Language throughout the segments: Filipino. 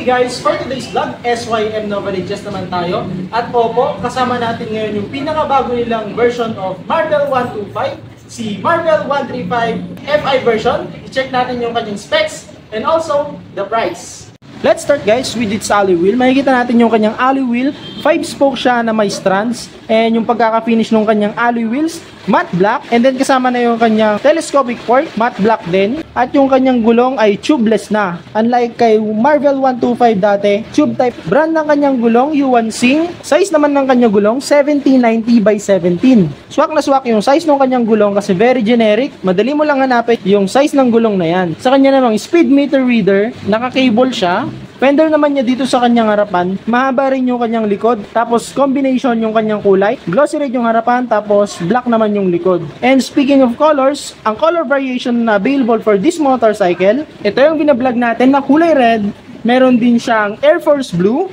Guys, for today's vlog, SYM Novaliches naman tayo. At opo, kasama natin ngayon yung pinakabago nilang version of Marvel 125, si Marvel 135 FI version. I-check natin yung kanyang specs and also the price. Let's start guys with its alloy wheel. Makikita natin yung kanyang alloy wheel. 5-spoke siya na may strands. And yung pagkaka-finish ng kanyang alloy wheels, matte black. And then kasama na yung kanyang telescopic fork, matte black din. At yung kanyang gulong ay tubeless na. Unlike kay Marvel 125 dati, tube type. Brand ng kanyang gulong, Yuan Xing. Size naman ng kanyang gulong, 1790 by 17. Swak na swak yung size ng kanyang gulong kasi very generic. Madali mo lang hanapin yung size ng gulong na yan. Sa kanya namang speed meter reader, naka-cable siya. Fender naman niya dito sa kanyang harapan, mahaba rin yung kanyang likod, tapos combination yung kanyang kulay, glossy red yung harapan, tapos black naman yung likod. And speaking of colors, ang color variation na available for this motorcycle, ito yung binablog natin na kulay red, meron din siyang Air Force Blue,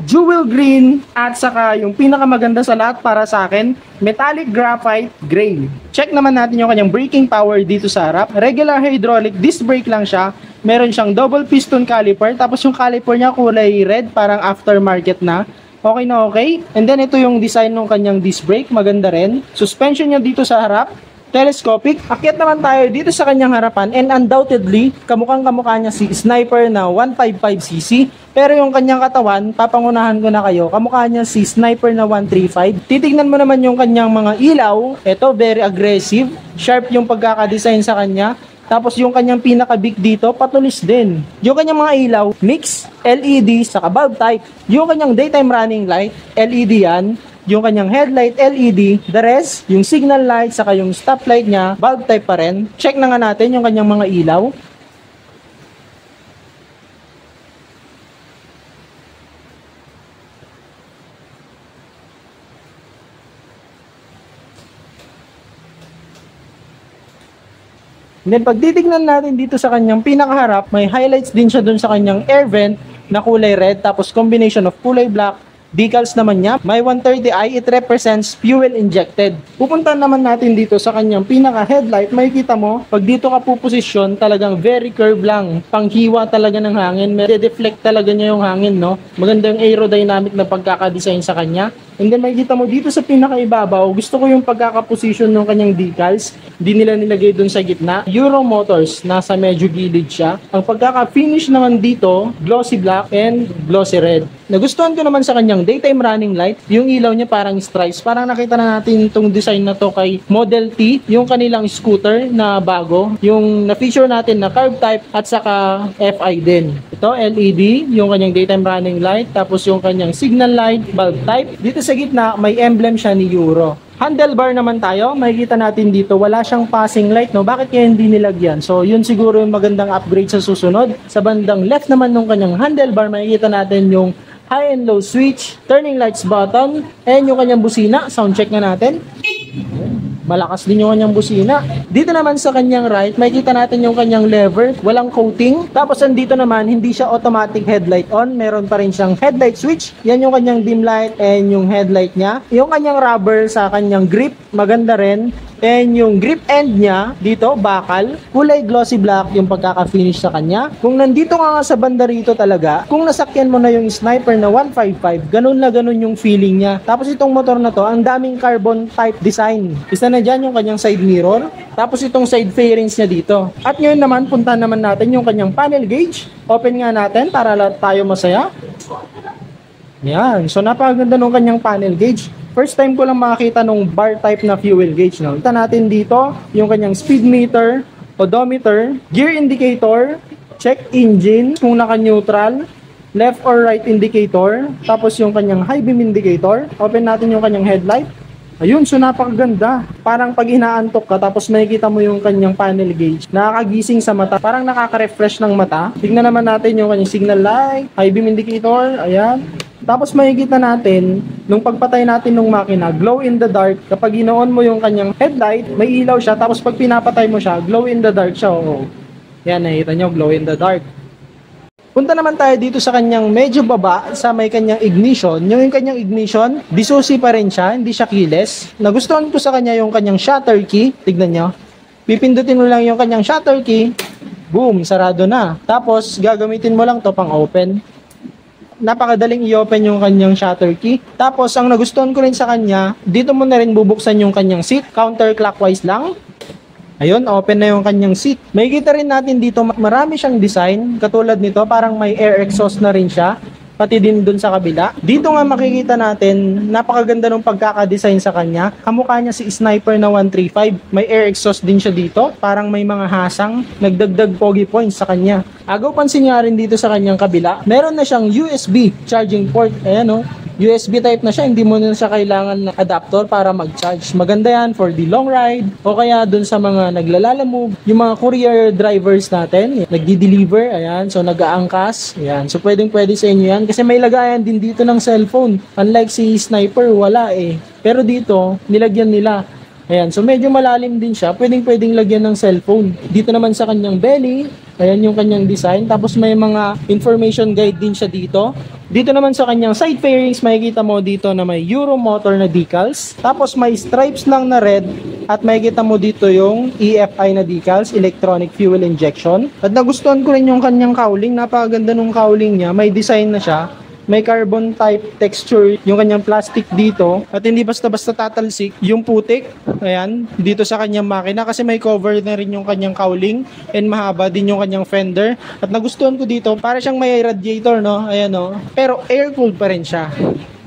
jewel green, at saka yung pinakamaganda sa lahat para sa akin, metallic graphite gray. Check naman natin yung kanyang braking power dito sa harap. Regular hydraulic disc brake lang siya. Meron siyang double piston caliper. Tapos yung caliper niya kulay red, parang aftermarket na. Okay na okay. And then ito yung design ng kanyang disc brake, maganda rin. Suspension niya dito sa harap, telescopic. Akyat naman tayo dito sa kanyang harapan and undoubtedly, kamukhang-kamukha niya si Sniper na 155cc. Pero yung kanyang katawan, papangunahan ko na kayo, kamukha niya si Sniper na 135. Titignan mo naman yung kanyang mga ilaw. Ito, very aggressive. Sharp yung pagkakadesign sa kanya. Tapos yung kanyang pinaka-big dito, patulis din. Yung kanyang mga ilaw, mix, LED, saka bulb type. Yung kanyang daytime running light, LED yan. Yung kanyang headlight, LED. The rest, yung signal light, saka yung stoplight niya, bulb type pa rin. Check na nga natin yung kanyang mga ilaw. And then pag titignan natin dito sa kanyang pinakaharap, may highlights din siya dun sa kanyang air vent na kulay red, tapos combination of kulay black. Decals naman niya, may 130i, it represents fuel injected. Pupuntahan naman natin dito sa kanyang pinaka headlight, makikita mo, pag dito ka puposisyon, talagang very curve lang. Panghiwa talaga ng hangin, may deflect talaga niya yung hangin, no? Maganda yung aerodynamic na pagkakadesign sa kanya. And then makikita mo dito sa pinakaibabaw, gusto ko yung pagkakaposition ng kanyang decals. Hindi nila nilagay dun sa gitna. Euro Motors, nasa medyo gilid siya. Ang pagkaka-finish naman dito, glossy black and glossy red. Nagustuhan ko naman sa kanyang daytime running light. Yung ilaw niya parang stripes. Parang nakita na natin itong design na to kay Model T, yung kanilang scooter na bago. Yung na-feature natin na carb type at saka FI din. Ito, LED, yung kanyang daytime running light. Tapos yung kanyang signal light, bulb type. Dito sa gitna, may emblem siya ni Euro. Handlebar naman tayo, makikita natin dito, wala siyang passing light, no? Bakit kaya hindi nilagyan? So, yun siguro yung magandang upgrade sa susunod. Sa bandang left naman ng kanyang handlebar, makikita natin yung high and low switch, turning lights button, and yung kanyang busina. Sound check na natin. Malakas din yung kanyang busina. Dito naman sa kanyang right, makikita natin yung kanyang lever, walang coating. Tapos andito naman, hindi siya automatic headlight on. Meron pa rin siyang headlight switch. Yan yung kanyang dim light and yung headlight niya. Yung kanyang rubber sa kanyang grip, maganda rin. And yung grip end niya, dito, bakal, kulay glossy black yung pagkaka-finish sa kanya. Kung nandito ka nga sa banda rito talaga, kung nasakyan mo na yung Sniper na 155, ganun na ganun yung feeling niya. Tapos itong motor na to, ang daming carbon type design. Isa na dyan yung kanyang side mirror, tapos itong side fairings niya dito. At ngayon naman, puntahan naman natin yung kanyang panel gauge. Open nga natin para lahat tayo masaya. Yan, so napakaganda nung kanyang panel gauge. First time ko lang makakita nung bar type na fuel gauge. No? Kita natin dito yung kanyang speed meter, odometer, gear indicator, check engine kung naka-neutral, left or right indicator, tapos yung kanyang high beam indicator. Open natin yung kanyang headlight. Ayun, so napakaganda. Parang pag inaantok ka, tapos makikita mo yung kanyang panel gauge, nakakagising sa mata, parang nakaka-refresh ng mata. Tignan naman natin yung kanyang signal light, high beam indicator, ayan. Tapos makikita natin, nung pagpatay natin ng makina, glow in the dark. Kapag inoon mo yung kanyang headlight, may ilaw siya, tapos pag pinapatay mo siya, glow in the dark siya. Oo. Yan, nakita nyo, glow in the dark. Punta naman tayo dito sa kanyang medyo baba sa may kanyang ignition. Yung kanyang ignition, disusi pa rin siya, hindi siya keyless. Nagustuhan ko sa kanya yung kanyang shutter key. Tignan nyo. Pipindutin mo lang yung kanyang shutter key. Boom, sarado na. Tapos, gagamitin mo lang to pang open. Napakadaling i-open yung kanyang shutter key. Tapos, ang nagustuhan ko rin sa kanya, dito mo na rin bubuksan yung kanyang seat. Counterclockwise lang. Ayun, open na yung kanyang seat. Makikita rin natin dito, marami siyang design. Katulad nito, parang may air exhaust na rin siya. Pati din dun sa kabila. Dito nga makikita natin, napakaganda ng pagkakadesign sa kanya. Kamukha niya si Sniper na 135. May air exhaust din siya dito. Parang may mga hasang, nagdagdag pogi points sa kanya. Agaw pansin nga rin dito sa kanyang kabila, meron na siyang USB charging port. Ayan o. USB type na siya, hindi mo na siya kailangan ng adapter para mag-charge. Maganda yan for the long ride o kaya dun sa mga naglalalamove, yung mga courier drivers natin, nagdi-deliver, ayan, so nag-aangkas, ayan. So pwedeng pwede sa inyo yan kasi may lagayan din dito ng cellphone. Unlike si Sniper, wala eh. Pero dito, nilagyan nila. Ayan, so medyo malalim din siya. Pwedeng lagyan ng cellphone. Dito naman sa kanyang belly, ayan yung kanyang design. Tapos may mga information guide din siya dito. Dito naman sa kanyang side fairings, makikita mo dito na may Euro motor na decals. Tapos may stripes lang na red. At makikita mo dito yung EFI na decals, electronic fuel injection. At nagustuhan ko rin yung kanyang cowling. Napakaganda nung cowling niya. May design na siya. May carbon type texture yung kanyang plastic dito at hindi basta-basta tatalsik yung putik, ayan, dito sa kanyang makina kasi may cover na rin yung kanyang cowling and mahaba din yung kanyang fender. At nagustuhan ko dito, para siyang may radiator, no? Ayan, no? Pero air-cooled pa rin siya.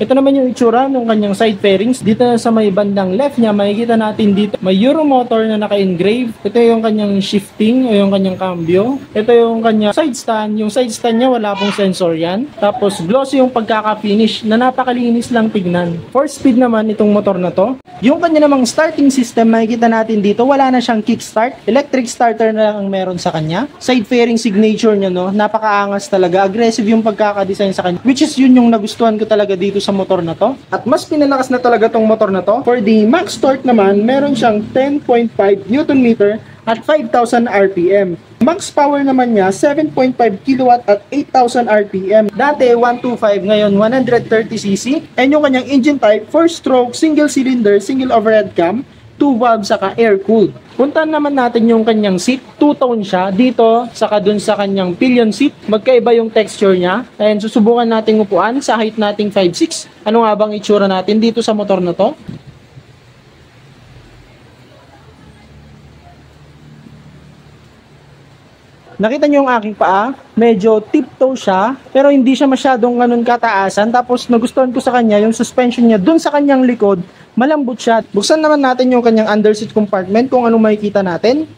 Ito naman yung itsura ng kanyang side fairings. Dito sa may bandang left niya, makikita natin dito, may Euro motor na naka-engrave. Ito yung kanyang shifting o yung kanyang cambio. Ito yung kanyang side stand. Yung side stand niya, wala pong sensor yan. Tapos glossy yung pagkaka-finish na napakalinis lang tignan. 4-speed naman itong motor na to. Yung kanya namang starting system, makikita natin dito, wala na siyang kickstart. Electric starter na lang ang meron sa kanya. Side fairing signature niya, no? Napakaangas talaga. Aggressive yung pagkaka-design sa kanya. Which is yun yung nagustuhan ko talaga dito sa motor na to. At mas pinalakas na talaga tong motor na to. For the max torque naman, meron siyang 10.5 Nm at 5,000 RPM. Max power naman niya, 7.5 kW at 8,000 RPM. Dati 125, ngayon 130cc. And yung kanyang engine type, 4-stroke, single cylinder, single overhead cam, 2 valve saka air-cooled. Puntahan naman natin yung kanyang seat. Two-tone siya. Dito, saka dun sa kanyang pillion seat. Magkaiba yung texture niya. And susubukan nating upuan sa height nating 5'6". Ano nga bang itsura natin dito sa motor na to? Nakita niyo yung aking paa? Medyo tiptoe siya, pero hindi siya masyadong ganun kataasan. Tapos nagustuhan ko sa kanya, yung suspension niya dun sa kanyang likod, malambot siya. Buksan naman natin yung kanyang underseat compartment kung ano makikita natin.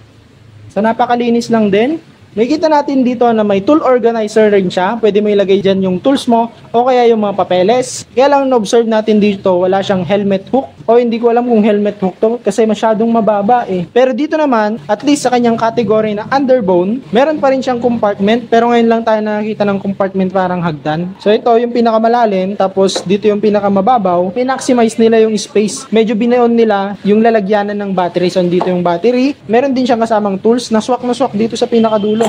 So napakalinis lang din. Makikita natin dito na may tool organizer rin siya. Pwede mo ilagay dyan yung tools mo o kaya yung mga papeles. Kaya lang na-observe natin dito, wala siyang helmet hook. O hindi ko alam kung helmet hook to kasi masyadong mababa eh. Pero dito naman, at least sa kanyang category na underbone, meron pa rin siyang compartment. Pero ngayon lang tayo nakakita ng compartment parang hagdan. So ito yung pinakamalalim, tapos dito yung pinakamababaw. Pinaximize nila yung space. Medyo binaon nila yung lalagyanan ng battery. So dito yung battery. Meron din siyang kasamang tools na swak dito sa pinakadulo.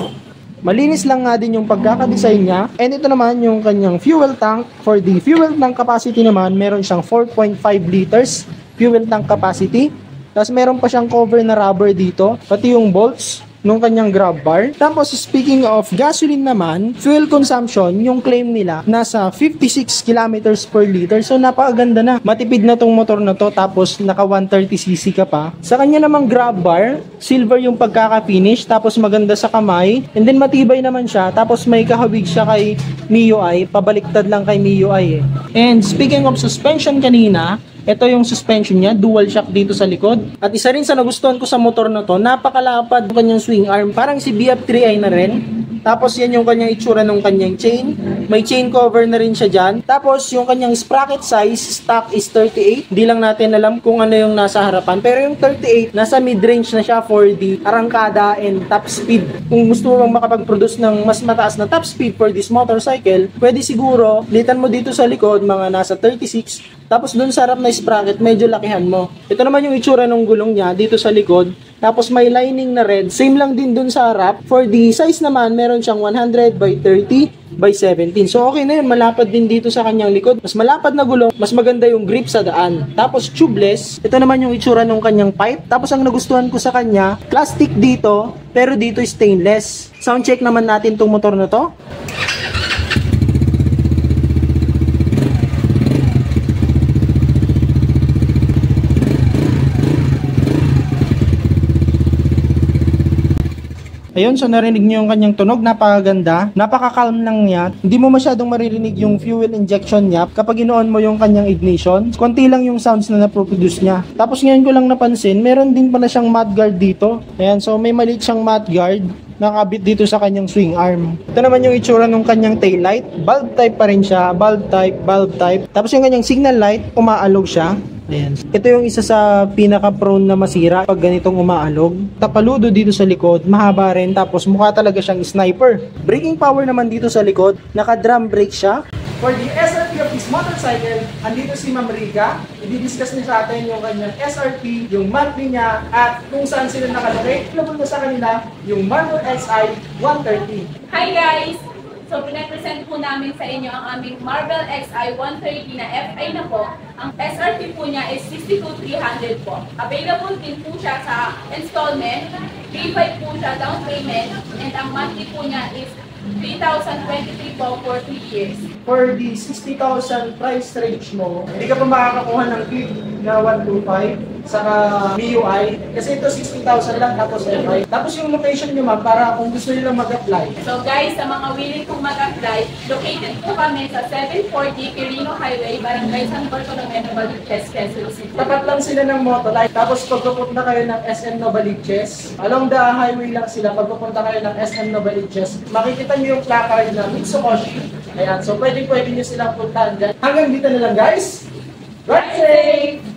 Malinis lang nga din yung pagkakadesign niya. And ito naman yung kanyang fuel tank. For the fuel tank capacity naman, meron siyang 4.5 liters fuel tank capacity. Tapos meron pa siyang cover na rubber dito. Pati yung bolts nung kanyang grab bar. Tapos speaking of gasoline naman, fuel consumption, yung claim nila, nasa 56 kilometers per liter. So napakaganda na. Matipid na tong motor na to. Tapos naka 130cc ka pa. Sa kanya namang grab bar, silver yung pagkaka-finish. Tapos maganda sa kamay. And then matibay naman siya. Tapos may kahawig siya kay MIUI. Pabaliktad lang kay MIUI eh. And speaking of suspension kanina, ito yung suspension niya, dual shock dito sa likod. At isa rin sa nagustuhan ko sa motor na to, napakalapad yung kanyang swing arm. Parang si BF3i na rin. Tapos yan yung kanyang itsura ng kanyang chain. May chain cover na rin siya dyan. Tapos yung kanyang sprocket size, stock is 38. Hindi lang natin alam kung ano yung nasa harapan. Pero yung 38, nasa mid-range na siya for the arangkada and top speed. Kung gusto mo makapag-produce ng mas mataas na top speed for this motorcycle, pwede siguro, litan mo dito sa likod, mga nasa 36. Tapos dun sa harap na sprocket, medyo lakihan mo. Ito naman yung itsura ng gulong niya dito sa likod. Tapos may lining na red. Same lang din dun sa harap. For the size naman, meron siyang 100 by 30 by 17. So okay na yun, malapad din dito sa kanyang likod. Mas malapad na gulong, mas maganda yung grip sa daan. Tapos tubeless. Ito naman yung itsura ng kanyang pipe. Tapos ang nagustuhan ko sa kanya, plastic dito, pero dito stainless. Sound check naman natin tong motor na to. Ayun, so narinig niyo yung kanyang tunog, napakaganda, napaka-calm lang niya. Hindi mo masyadong maririnig yung fuel injection niya kapag inoon mo yung kanyang ignition. Konti lang yung sounds na naproduce niya. Tapos ngayon ko lang napansin, meron din pala siyang mudguard dito. Ayan, so may maliit siyang mudguard nakabit dito sa kanyang swing arm. Ito naman yung itsura ng kanyang taillight. Bulb type pa rin siya, bulb type. Tapos yung kanyang signal light, umaalog siya. Ayan. Ito yung isa sa pinaka-prone na masira pag ganitong umaalog. Tapaludo dito sa likod, mahaba rin, tapos mukha talaga siyang sniper. Braking power naman dito sa likod, naka-drum brake siya. For the SRP of this motorcycle, andito si Ma'am Rica. I-discuss niya sa atin yung kanyang SRP, yung monthly niya, at kung saan sila nakalagay. Ilabot ko sa kanila yung Marvel XI 130. Hi guys! So, pinapresent po namin sa inyo ang aming Marvel XI 130 na FI na po. Ang SRP po niya is 62,300 po. Available din po siya sa installment. 3,500 po siya down payment. And ang monthly po niya is 3,023 po for 3 years. For the 60,000 price range mo, hindi ka pa makakakuha ng clip na 125 saka MIUI. Kasi ito 60,000 lang tapos FI. Tapos yung location nyo ma'am, para kung gusto nyo lang mag-apply. So guys, sa mga willing kong mag-apply, located po kami sa 740 Quirino Highway, Barangay San Bartolome, Novaliches, Quezon City. Tapat lang sila ng Motolite. Tapos pagpupunta kayo ng SM Novaliches, along the highway lang sila, pagpupunta kayo ng SM Novaliches, makikita nyo yung placard na Mitsukoshi. Ayan, so pwede nyo silang puntahan dyan. Hanggang dito na lang guys. Ride safe!